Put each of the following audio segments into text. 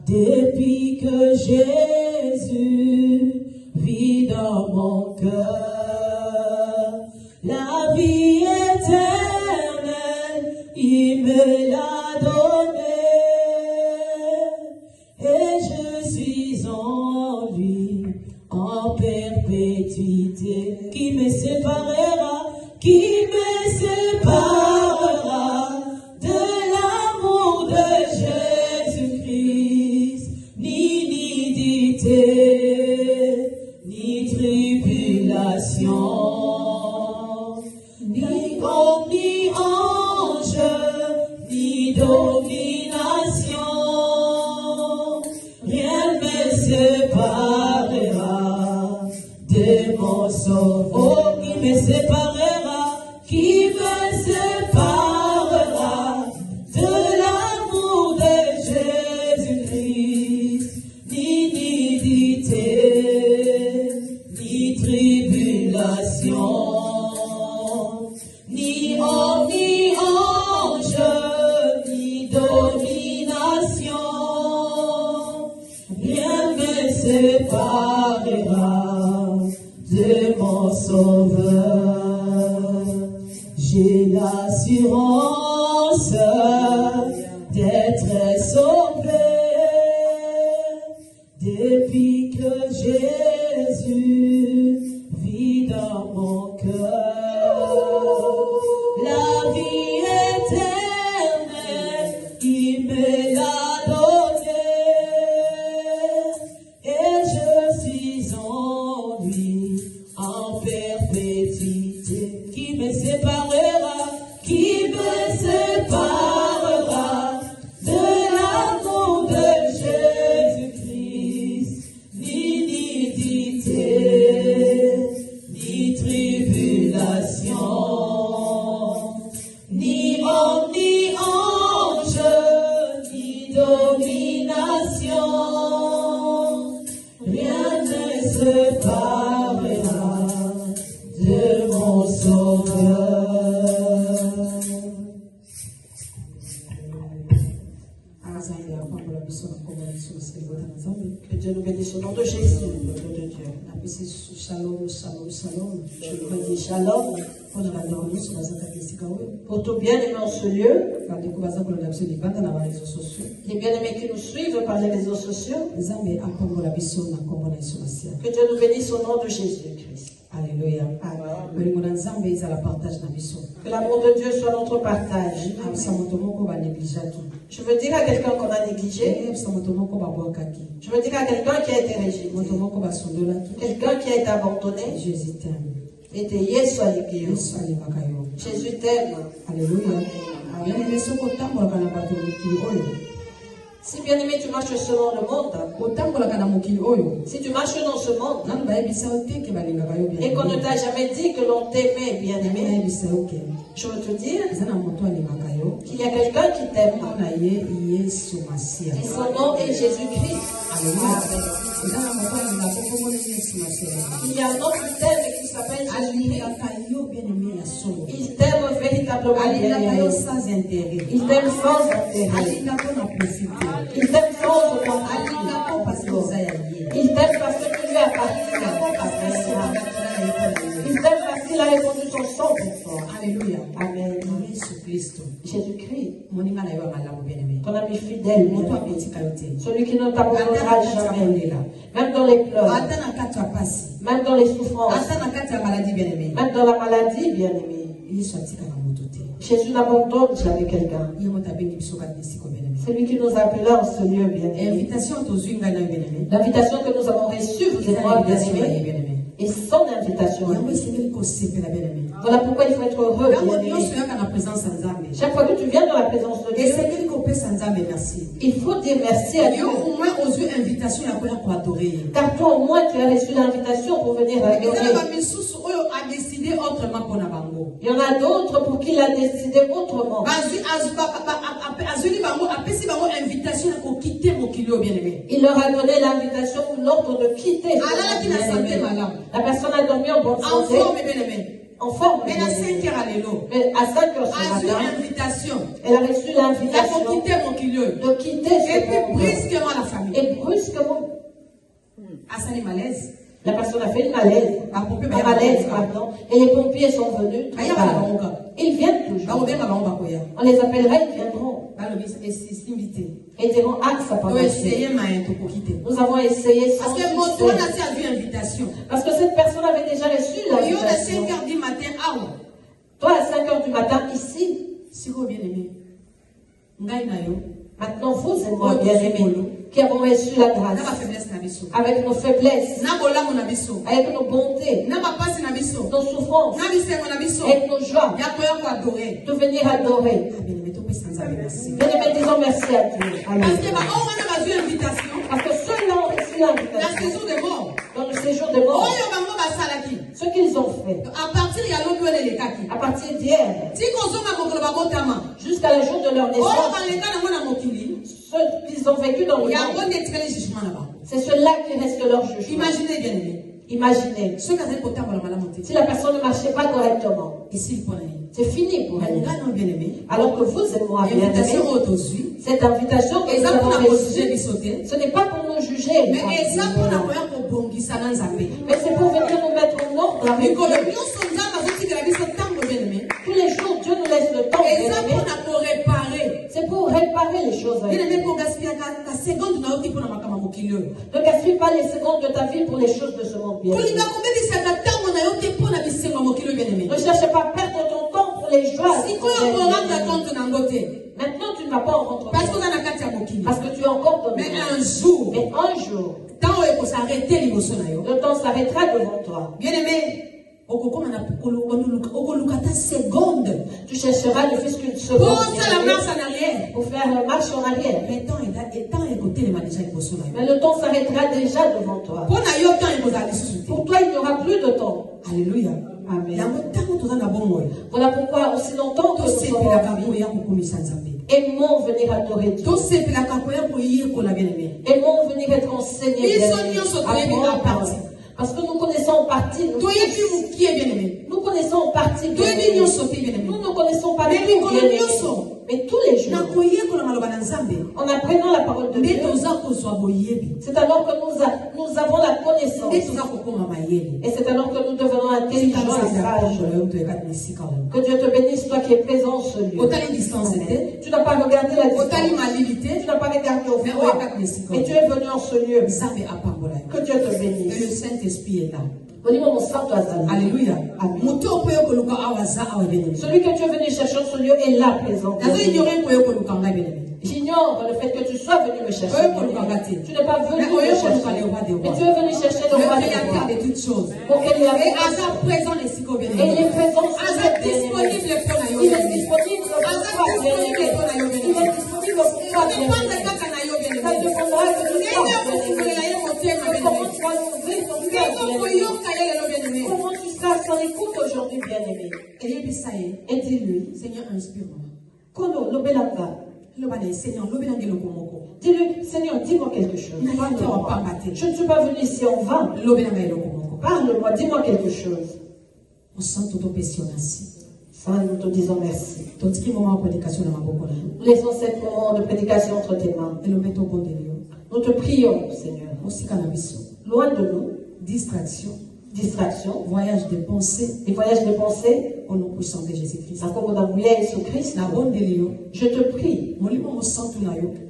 Depuis que Jésus vit dans mon cœur, la vie éternelle, il me l'a donnée, et je suis en lui, en perpétuité. Qui me séparera, qui me séparera de l'amour de Jésus-Christ? Ni tribulation, ni homme, ni ange, ni domination, rien ne me séparera de mon sauveur. Qui me séparera, qui me séparera de l'amour de Jésus-Christ? Ni tribulation, ni homme, ni ange, ni domination, rien ne me séparera de mon Sauveur. J'ai l'assurance d'être sauvé depuis que Jésus vit dans mon cœur. La vie éternelle, il me l'a donnée, et je suis en lui, en perpétuité. Qui me séparera, qui me séparera de l'amour de Jésus-Christ? Ni tribulation, ni homme, ni ange, ni domination, rien ne séparera de mon Sauveur. Que Dieu nous bénisse au nom de Jésus, le nom de Dieu. Shalom, shalom, shalom. Je vous dis shalom. Pour tout bien-aimé en ce lieu, les bien-aimés qui nous suivent par les réseaux sociaux, que Dieu nous bénisse au nom de Jésus-Christ. Alléluia. Que l'amour de Dieu soit notre partage. Je veux dire à quelqu'un qu'on a négligé. Je veux dire à quelqu'un qui a été rejeté. Quelqu'un qui a été abandonné. Jésus t'aime. Et de Yesu alikiyo. Jésus t'aime. Alléluia. Si bien aimé tu marches selon le monde, si tu marches dans ce monde et qu'on ne t'a jamais dit que l'on t'aimait bien aimé, je veux te dire qu'il y a quelqu'un qui t'aime et son nom est Jésus-Christ. Il y a un autre thème qui s'appelle Jésus-Christ. Il t'aime véritablement. Il t'aime sans intérêt. Il t'aime sans il t'aime parce que tu lui appartiens. Il t'aime parce qu'il a répondu son sang pour toi. Alléluia. Amen. Jésus-Christ. Jésus-Christ. Ton ami fidèle. Celui qui ne t'abandonnera jamais. Même dans les pleurs. Même dans les souffrances. Même dans la maladie, bien-aimé. Jésus n'abandonne jamais quelqu'un. C'est lui qui nous appelle en ce lieu, bien-aimé. L'invitation que nous avons reçue, vous et moi, bien-aimé. Et son invitation. Voilà pourquoi il faut être heureux, bien-aimé. Chaque fois que tu viens dans la présence de Dieu, il faut dire merci à Dieu. Car toi au moins tu as reçu l'invitation pour venir adorer. Il y en a d'autres pour qui il a décidé autrement. Il leur a donné l'invitation ou l'ordre de quitter. La personne a dormi en bonne santé. En forme. Mais à 5 heures ce matin, elle a reçu l'invitation de quitter brusquement la famille. Asani malaise. La personne a fait une malaise. Un malaise, pardon. Et les pompiers sont venus. Ils viennent toujours. On les appellera, ils viendront. Et ils diront, ah, ça pas marché. Nous avons essayé sans succès. Parce que cette personne avait déjà reçu l'invitation. Toi, à 5 h du matin, ici. Maintenant, vous et moi, bien-aimés, qui avons reçu la grâce, avec nos faiblesses, avec nos bontés, nos souffrances, avec nos joies, de venir adorer. Bien-aimés, disons merci à Dieu. Parce que ceux-là ont reçu l'invitation dans le séjour des morts, ce qu'ils ont fait, à partir d'hier, jusqu'à le jour de leur naissance, ceux qu'ils ont vécu dans le monde, c'est ceux-là qui restent leur jugement. Imaginez, bien aimé. Imaginez, si la personne ne marchait pas correctement, c'est fini pour elle. Alors que vous et moi, bien aimés, cette invitation que nous avons reçue, ce n'est pas pour nous juger, mais c'est pour venir nous mettre en ordre avec Dieu. Tous les jours, Dieu nous laisse le temps, bien aimés. C'est pour réparer les choses. Ne gaspille pas les secondes de ta vie pour les choses de ce monde, bien aimé. Ne cherche pas à perdre ton temps pour les joies. Maintenant, tu ne vas pas en rentrer. Parce que tu es encore dans le monde. Mais un jour, le temps s'arrêtera devant toi. Bien-aimé, tu chercheras ne fût qu'une seconde pour faire une marche en arrière. Mais le temps s'arrêtera déjà devant toi. Pour toi, il n'y aura plus de temps. Alléluia. Amen. Voilà pourquoi aussi longtemps que nous sommes en vie, aimons venir adorer Dieu. Aimons venir être enseignés. Parce que nous connaissons en partie. Nous connaissons en partie. Nous ne connaissons pas tout. Mais tous les jours, en apprenant la parole de Dieu, c'est alors que nous avons la connaissance. Et c'est alors que nous devenons intelligents et sages. Que Dieu te bénisse, toi qui es présent en ce lieu. Tu n'as pas regardé la distance. Tu n'as pas regardé au froid. Mais tu es venu en ce lieu. Que Dieu te bénisse. Et le Saint-Esprit est là. Alléluia. Amen. Celui que tu es venu chercher en ce lieu est là présent. J'ignore le fait que tu sois venu me chercher. Tu n'es pas venu me chercher. Mais tu es venu chercher le roi de toutes choses. Pour qu'il y ait présent. Et il est présent. Il est disponible pour toi. Il est disponible pour toi. Ça dépendra de comment tu seras à son écoute aujourd'hui, bien-aimé. Et dis-lui, Seigneur, inspire-moi. Kono, lobelanga. Dis-lui, Seigneur, dis-moi quelque chose. Je ne suis pas venu ici en vain. Parle-moi, dis-moi quelque chose. Saint, nous te disons merci. Nous laissons cette moment de prédication entre tes mains. Nous te prions, Seigneur. Loin de nous, distraction, voyage de pensée, des voyages de pensée, au nom puissant de Jésus-Christ. Je te prie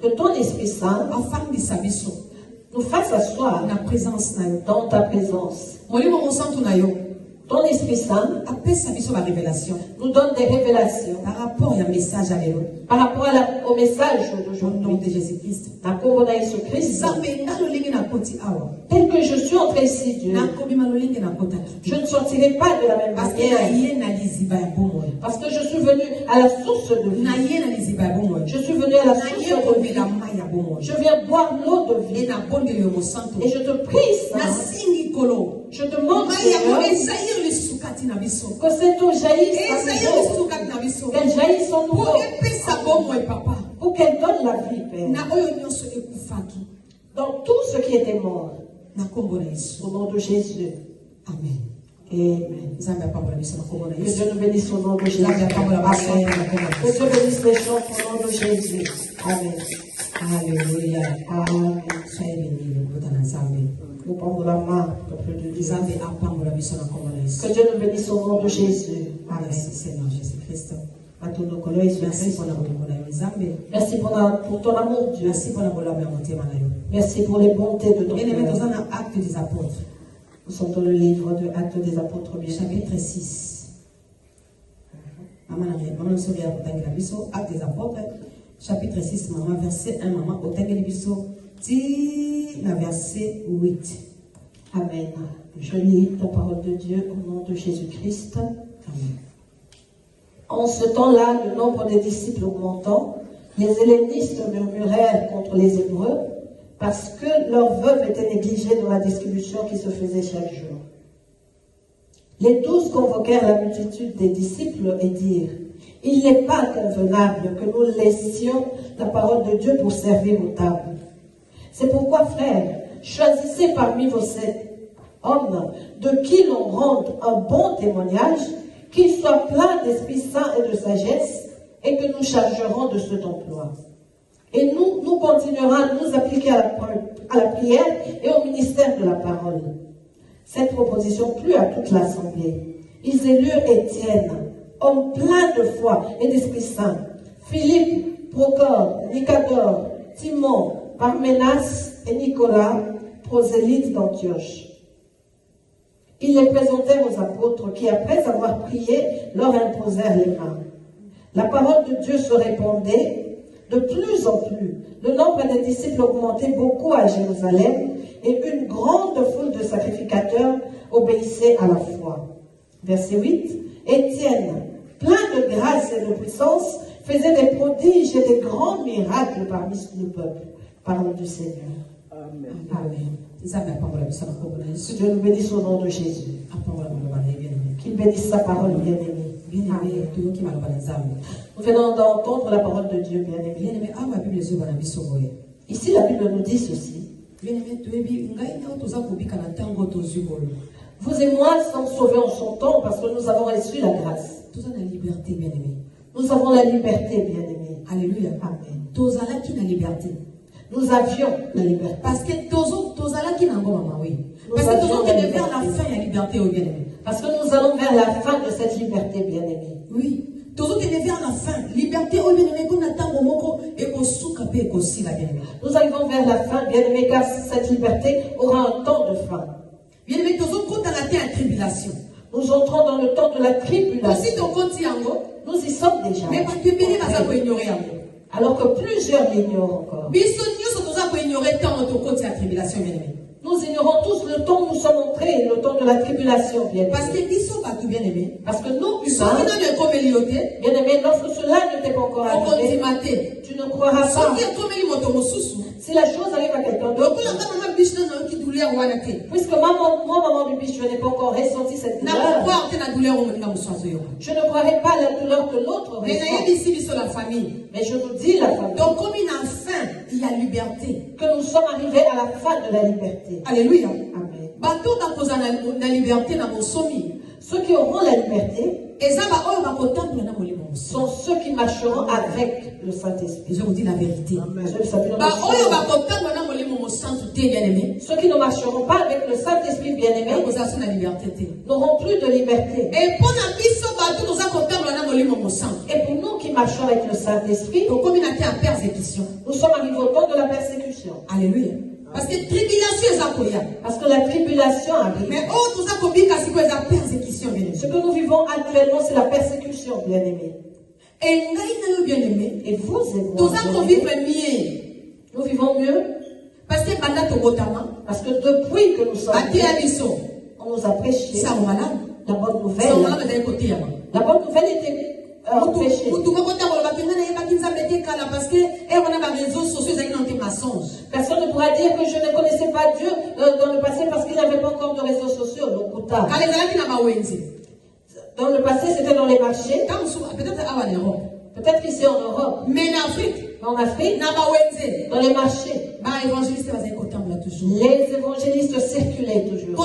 que ton Esprit Saint nous fasse asseoir dans ta présence. Ton Esprit Saint nous donne des révélations par rapport au message au message d'aujourd'hui de Jésus-Christ. Tel que je suis entré ici, Dieu, je ne sortirai pas de la même manière. Parce que je suis venu à la source de vie. Je suis venu à la source de vie. Je viens boire l'eau de vie. Et je te prie, Saint, je demande que cette eau jaillisse, qu'elle jaillisse en nous, pour qu'elle donne la vie, Père, dans tout ce qui était mort, au nom de Jésus. Amen. Amen. Que Dieu nous bénisse au nom de Jésus. Amen. Que Dieu bénisse les gens au nom de Jésus. Amen. Alléluia. Amen. Soyez bénis, le Bouddha Nzambe. Nous prendons la main, peuple de Dieu. Que Dieu nous bénisse au nom de Jésus. Merci Seigneur Jésus-Christ. Merci pour ton amour, Dieu. Merci pour les bontés de ton cœur. Actes des apôtres. Nous sommes dans le livre de Actes des apôtres, chapitre 6. Maman, Actes des apôtres, chapitre 6, maman, verset 1, maman, au verset 8. Amen. Je lis la parole de Dieu au nom de Jésus-Christ. Amen. En ce temps-là, le nombre des disciples augmentant, les hellénistes murmurèrent contre les Hébreux parce que leurs veuves étaient négligées dans la distribution qui se faisait chaque jour. Les 12 convoquèrent la multitude des disciples et dirent: il n'est pas convenable que nous laissions la parole de Dieu pour servir aux tables. C'est pourquoi, frères, choisissez parmi vos 7 hommes de qui l'on rende un bon témoignage, qu'ils soient pleins d'Esprit Saint et de sagesse, et que nous chargerons de cet emploi. Et nous continuerons à nous appliquer à la prière et au ministère de la parole. Cette proposition plut à toute l'assemblée. Ils élurent Étienne, homme plein de foi et d'Esprit Saint, Philippe, Procorde, Nicadore, Timon, Parménas et Nicolas, prosélytes d'Antioche. Ils les présentèrent aux apôtres qui, après avoir prié, leur imposèrent les mains. La parole de Dieu se répandait de plus en plus. Le nombre des disciples augmentait beaucoup à Jérusalem et une grande foule de sacrificateurs obéissait à la foi. Verset 8. Étienne, plein de grâce et de puissance, faisait des prodiges et des grands miracles parmi le peuple. Parole du Seigneur. Amen. Amen. Que Dieu nous bénisse au nom de Jésus. Qu'il bénisse sa parole, bien-aimé. Nous venons d'entendre la parole de Dieu, bien-aimé. Ici, la Bible nous dit ceci. Vous et moi sommes sauvés en son temps parce que nous avons reçu la grâce. Nous avons la liberté, bien-aimé. Alléluia. Amen. Nous avions la liberté. Parce que Parce que nous allons vers la fin de la liberté, bien-aimé. Parce que nous allons vers la fin de cette liberté, bien-aimé. Oui. Nous allons vers la fin. Liberté, bien-aimé, nous arrivons vers la fin, bien-aimé, car cette liberté aura un temps de fin. Bien-aimé, nous entrons dans la tribulation. Nous entrons dans le temps de la tribulation. Nous y sommes déjà. Mais pas que bien va ignorer. Alors que plusieurs l'ignorent encore. Nous ignorons tous le temps où nous sommes entrés, le temps de la tribulation, bien-aimé. Parce que nous sommes pas tout bien-aimés. Parce que nous, bien-aimé, lorsque cela ne t'est pas encore arrivé, tu ne croiras pas. Si la chose arrive à quelqu'un d'autre, puisque maman Bibi, je n'ai pas encore ressenti cette douleur, je ne croirais pas la douleur que l'autre ressent. Mais je vous dis la famille. Donc comme il a fin, il y a liberté. Que nous sommes arrivés à la fin de la liberté. Alléluia. Amen. La liberté dans mon sommet. Ceux qui auront la liberté sont ceux qui marcheront avec le Saint-Esprit. Je vous dis la vérité. Ceux qui ne marcheront pas avec le Saint-Esprit bien-aimé n'auront plus de liberté. Et pour nous qui marchons avec le Saint-Esprit, nous sommes arrivés au temps de la persécution. Alléluia. Parce que la tribulation arrive. Mais ce que nous vivons actuellement, c'est la persécution, bien-aimé. Et vous et moi, nous vivons mieux. Parce que depuis que nous sommes on nous a prêché la bonne nouvelle. La bonne nouvelle était prêchée. Personne ne pourra dire que je ne connaissais pas Dieu dans le passé parce qu'il n'y avait pas encore de réseaux sociaux. Dans le passé, c'était dans les marchés. Peut-être qu'ici en Europe. Mais en Afrique, dans les marchés, les évangélistes circulaient toujours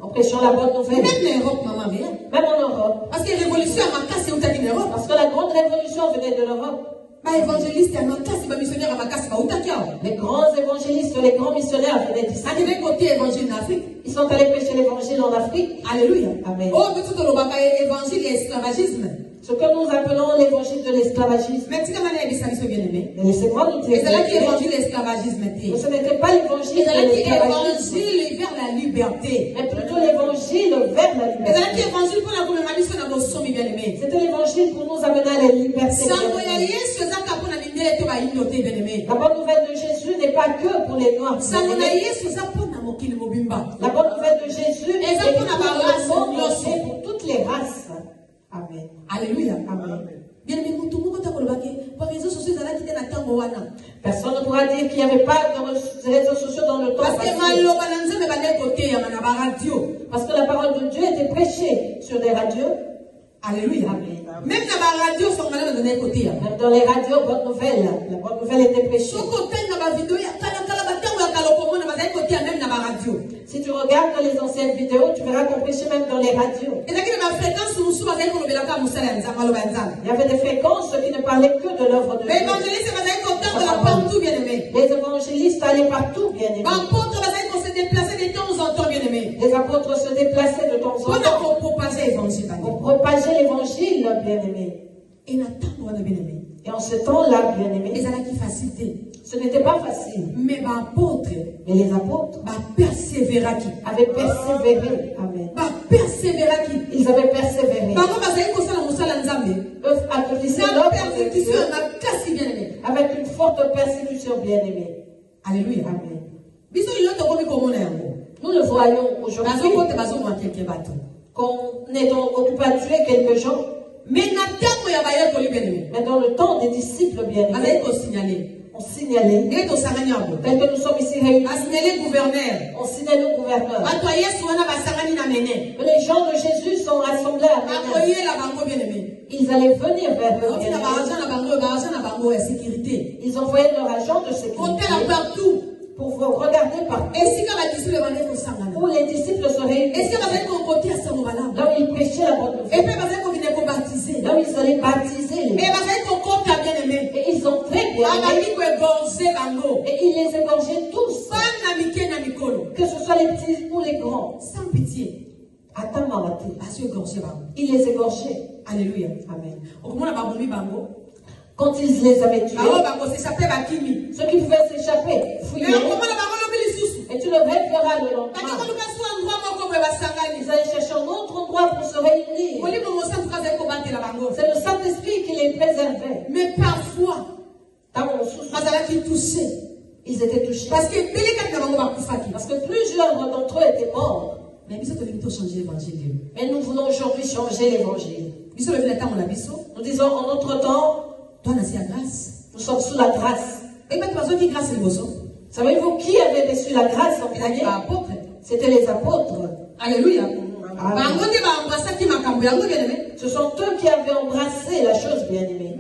en prêchant la bonne nouvelle. Même en Europe. Parce que la grande révolution Parce que la grande révolution venait de l'Europe. Évangéliste, missionnaire, Les grands évangélistes, les grands missionnaires venaient d'ici. Ils sont allés prêcher l'évangile en Afrique. Alléluia. Amen. Esclavagisme. Ce que nous appelons l'évangile de l'esclavagisme. Mais laissez-moi nous dire. Ce n'était pas l'évangile de l'esclavagisme. vers la liberté. Mais plutôt l'évangile vers la liberté. C'était l'évangile pour nous amener à la liberté. La bonne nouvelle de Jésus n'est pas que pour les Noirs. La bonne nouvelle de Jésus est pour toutes les races. Amen. Alléluia. Amen. Personne ne pourra dire qu'il n'y avait pas de réseaux sociaux dans le temps. Parce que la parole de Dieu était prêchée sur des radios. Alléluia. Amen. Même dans la radio, même dans les radios, bonne nouvelle. La bonne nouvelle était prêchée. Si tu regardes les anciennes vidéos, tu verras qu'on prêchait même dans les radios. Il y avait des fréquences qui ne parlaient que de l'œuvre de Dieu. Les évangélistes allaient partout, bien aimés. Les apôtres se déplaçaient de temps en temps pour propager l'évangile, bien aimé. Et en ce temps-là, bien aimé, ce n'était pas facile. Mais les apôtres avaient persévéré. Amen. Ils avaient persévéré. Eux accomplissaient l'œuvre de Dieu avec une forte persécution, bien aimée. Alléluia. Amen. Nous le voyons aujourd'hui. Qu'on est occupé à tuer quelques gens. Mais dans le temps des disciples, bien aimés, on signalait. Tel que nous sommes ici réunis. On signalait le gouverneur. Les gens de Jésus sont rassemblés à ils allaient venir vers eux. Ils envoyaient leur agent de sécurité pour vous regarder partout. Où les disciples se réunissaient. Là où ils prêchaient la bonne nouvelle. Là où ils allaient baptiser les gens. Et ils ont très bien. Et ils les égorgeaient tous. Que ce soit les petits ou les grands. Sans pitié. Ils les égorgeaient. Alléluia. Amen. Quand ils les avaient tués, ceux qui pouvaient s'échapper, fuyaient. Et tu le verras le lendemain. Ils allaient chercher un autre endroit pour se réunir. C'est le Saint-Esprit qui les préservait. Mais parfois, ils étaient touchés. Parce que plusieurs d'entre eux étaient morts. Mais nous voulons aujourd'hui changer l'évangile. Nous disons en notre temps, nous sommes sous la grâce. Savez-vous qui avait reçu la grâce en premier? C'était les apôtres. Alléluia. Ce sont eux qui avaient embrassé la chose bien-aimée.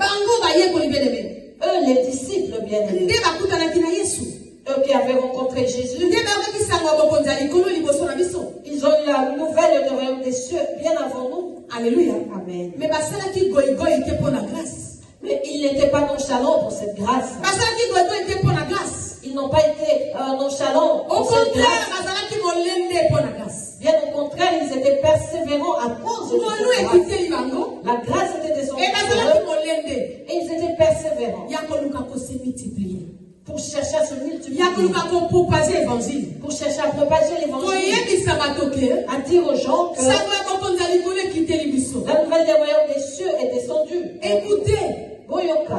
Eux, les disciples bien-aimés. Eux qui avaient rencontré Jésus. Ils ont eu la nouvelle du royaume des cieux bien avant nous. Alléluia. Amen. Mais ils n'étaient pas nonchalants pour cette grâce. Ils n'ont pas été nonchalants pour cette grâce. Bien au contraire, ils étaient persévérants à cause de cette grâce. La grâce était descendue sur eux et ils étaient persévérants. Pour chercher à se multiplier. Pour chercher à propager l'évangile. À dire aux gens que la nouvelle des royaumes des cieux est descendue. Écoutez. Boyoka.